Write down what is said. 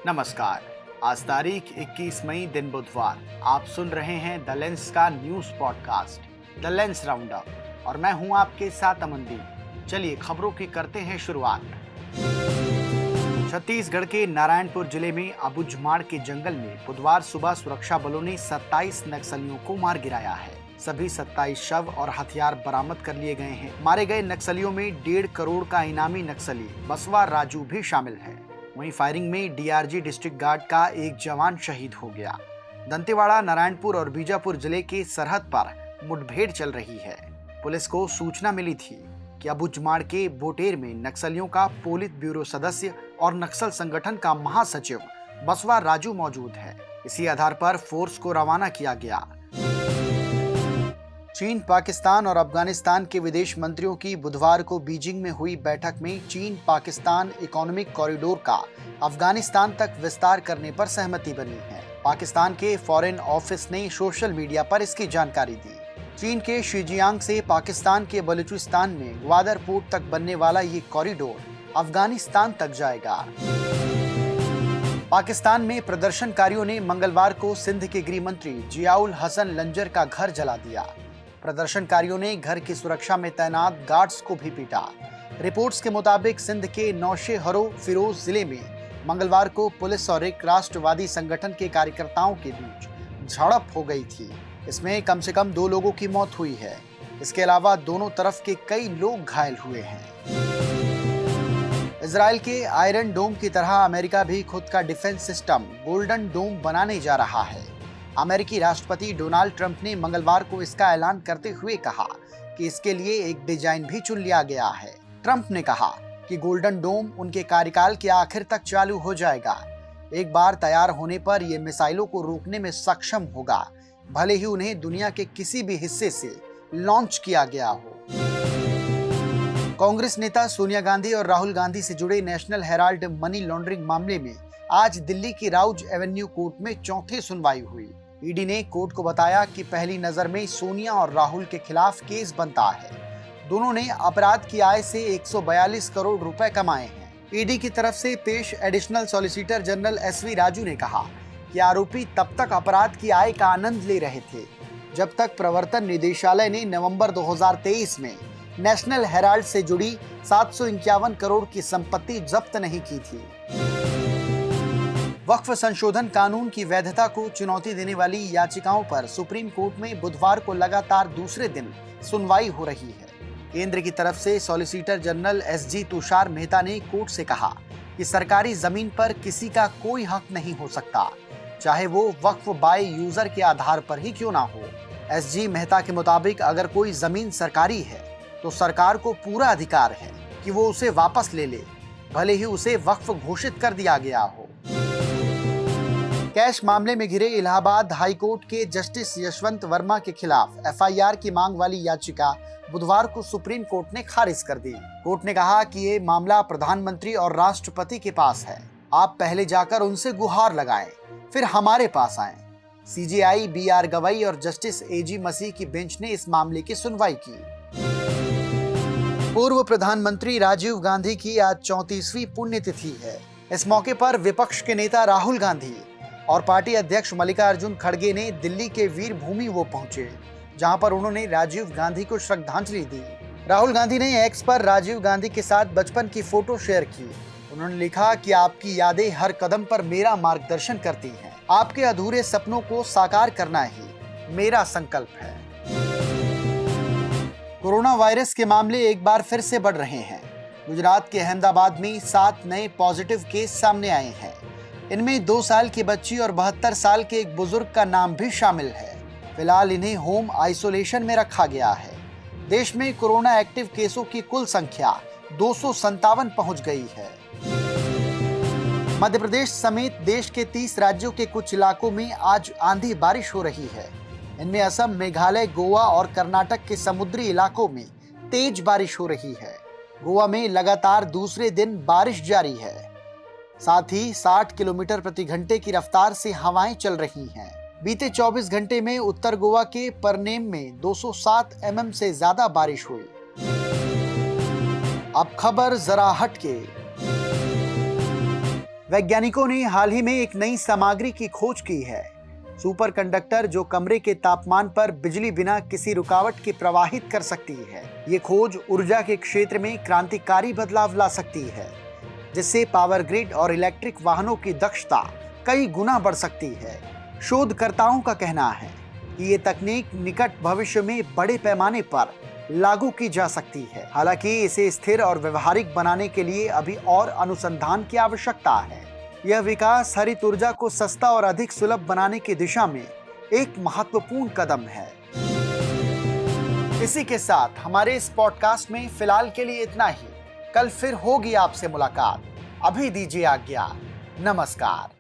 नमस्कार। आज तारीख 21 मई दिन बुधवार। आप सुन रहे हैं द लेंस का news podcast the lens round up और मैं हूं आपके साथ अमनदीप। चलिए खबरों की करते हैं शुरुआत। छत्तीसगढ़ के नारायणपुर जिले में अबुझमाड़ के जंगल में बुधवार सुबह सुरक्षा बलों ने 27 नक्सलियों को मार गिराया है। सभी 27 शव और हथियार बरामद कर लिए गए हैं। मारे गए नक्सलियों में 1.5 करोड़ का इनामी नक्सली बसवा राजू भी शामिल है। वहीं फायरिंग में डीआरजी डिस्ट्रिक्ट गार्ड का एक जवान शहीद हो गया। दंतेवाड़ा, नारायणपुर और बीजापुर जिले की सरहद पर मुठभेड़ चल रही है। पुलिस को सूचना मिली थी कि अबुझमाड़ के बोटेर में नक्सलियों का पोलित ब्यूरो सदस्य और नक्सल संगठन का महासचिव बसवा राजू मौजूद है। इसी आधार पर फोर्स को रवाना किया गया। चीन, पाकिस्तान और अफगानिस्तान के विदेश मंत्रियों की बुधवार को बीजिंग में हुई बैठक में चीन पाकिस्तान इकोनॉमिक कॉरिडोर का अफगानिस्तान तक विस्तार करने पर सहमति बनी है। पाकिस्तान के फॉरेन ऑफिस ने सोशल मीडिया पर इसकी जानकारी दी। चीन के शिजियांग से पाकिस्तान के बलूचिस्तान में ग्वादर पोर्ट तक बनने वाला ये कॉरिडोर अफगानिस्तान तक जाएगा। पाकिस्तान में प्रदर्शनकारियों ने मंगलवार को सिंध के गृह मंत्री जियाउल हसन लंजर का घर जला दिया। प्रदर्शनकारियों ने घर की सुरक्षा में तैनात गार्ड्स को भी पीटा। रिपोर्ट्स के मुताबिक सिंध के नौशेहरो फिरोज जिले में मंगलवार को पुलिस और एक राष्ट्रवादी संगठन के कार्यकर्ताओं के बीच झड़प हो गई थी। इसमें कम से कम 2 लोगों की मौत हुई है। इसके अलावा दोनों तरफ के कई लोग घायल हुए हैं। इजराइल के आयरन डोम की तरह अमेरिका भी खुद का डिफेंस सिस्टम गोल्डन डोम बनाने जा रहा है। अमेरिकी राष्ट्रपति डोनाल्ड ट्रंप ने मंगलवार को इसका ऐलान करते हुए कहा कि इसके लिए एक डिजाइन भी चुन लिया गया है। ट्रंप ने कहा कि गोल्डन डोम उनके कार्यकाल के आखिर तक चालू हो जाएगा। एक बार तैयार होने पर यह मिसाइलों को रोकने में सक्षम होगा, भले ही उन्हें दुनिया के किसी भी हिस्से से लॉन्च किया गया हो। कांग्रेस नेता सोनिया गांधी और राहुल गांधी से जुड़े नेशनल हेराल्ड मनी लॉन्ड्रिंग मामले में आज दिल्ली की राउज एवेन्यू कोर्ट में चौथी सुनवाई हुई। ईडी ने कोर्ट को बताया कि पहली नजर में सोनिया और राहुल के खिलाफ केस बनता है। दोनों ने अपराध की आय से 142 करोड़ रुपए कमाए हैं। ईडी की तरफ से पेश additional solicitor general S V Raju ने कहा कि आरोपी तब तक अपराध की आय का आनंद ले रहे थे जब तक प्रवर्तन निदेशालय ने नवंबर 2023 में नेशनल हेराल्ड से जुड़ी 751 करोड़ की संपत्ति जब्त नहीं की थी। वक्फ संशोधन कानून की वैधता को चुनौती देने वाली याचिकाओं पर सुप्रीम कोर्ट में बुधवार को लगातार दूसरे दिन सुनवाई हो रही है। केंद्र की तरफ से solicitor general SG Tushar Mehta ने कोर्ट से कहा कि सरकारी जमीन पर किसी का कोई हक नहीं हो सकता, चाहे वो वक्फ बाय यूजर के आधार पर ही क्यों ना हो। एसजी मेहता के मुताबिक अगर कोई जमीन सरकारी है तो सरकार को पूरा अधिकार है कि वो उसे वापस ले ले, भले ही उसे वक्फ घोषित कर दिया गया हो। कैश मामले में घिरे इलाहाबाद हाई कोर्ट के जस्टिस यशवंत वर्मा के खिलाफ एफआईआर की मांग वाली याचिका बुधवार को सुप्रीम कोर्ट ने खारिज कर दी। कोर्ट ने कहा कि ये मामला प्रधानमंत्री और राष्ट्रपति के पास है। आप पहले जाकर उनसे गुहार लगाएं, फिर हमारे पास आएं। सीजेआई बीआर गवई और जस्टिस एजी मसीह की बेंच ने इस मामले की सुनवाई की। पूर्व प्रधानमंत्री राजीव गांधी की आज 34वीं पुण्यतिथि है। इस मौके पर विपक्ष के नेता राहुल गांधी और पार्टी अध्यक्ष मल्लिकार्जुन खड़गे ने दिल्ली के वीर भूमि वो पहुंचे, जहां पर उन्होंने राजीव गांधी को श्रद्धांजलि दी। राहुल गांधी ने एक्स पर राजीव गांधी के साथ बचपन की फोटो शेयर की। उन्होंने लिखा कि आपकी यादें हर कदम पर मेरा मार्गदर्शन करती हैं। आपके अधूरे सपनों को साकार करना ही मेरा संकल्प है। कोरोना वायरस के मामले एक बार फिर से बढ़ रहे हैं। गुजरात के अहमदाबाद में 7 नए पॉजिटिव केस सामने आए हैं। इनमें 2 साल की बच्ची और 72 साल के एक बुजुर्ग का नाम भी शामिल है। फिलहाल इन्हें होम आइसोलेशन में रखा गया है। देश में कोरोना एक्टिव केसों की कुल संख्या 257 पहुंच गई है। मध्य प्रदेश समेत देश के 30 राज्यों के कुछ इलाकों में आज आंधी बारिश हो रही है। इनमें असम, मेघालय, गोवा और कर्नाटक के समुद्री इलाकों में तेज बारिश हो रही है। गोवा में लगातार दूसरे दिन बारिश जारी है। साथ ही 60 किलोमीटर प्रति घंटे की रफ्तार से हवाएं चल रही हैं। बीते 24 घंटे में उत्तर गोवा के परनेम में 207 mm से ज्यादा बारिश हुई। अब खबर जरा हटके। वैज्ञानिकों ने हाल ही में एक नई सामग्री की खोज की है, सुपर कंडक्टर, जो कमरे के तापमान पर बिजली बिना किसी रुकावट के प्रवाहित कर सकती है। ये खोज ऊर्जा के क्षेत्र में क्रांतिकारी बदलाव ला सकती है, जिससे पावर ग्रिड और इलेक्ट्रिक वाहनों की दक्षता कई गुना बढ़ सकती है। शोधकर्ताओं का कहना है कि ये तकनीक निकट भविष्य में बड़े पैमाने पर लागू की जा सकती है। हालांकि इसे स्थिर और व्यवहारिक बनाने के लिए अभी और अनुसंधान की आवश्यकता है। यह विकास हरित ऊर्जा को सस्ता और अधिक सुलभ बनाने की दिशा में एक महत्वपूर्ण कदम है। इसी के साथ हमारे इस पॉडकास्ट में फिलहाल के लिए इतना ही। कल फिर होगी आपसे मुलाकात। अभी दीजिए आज्ञा। नमस्कार।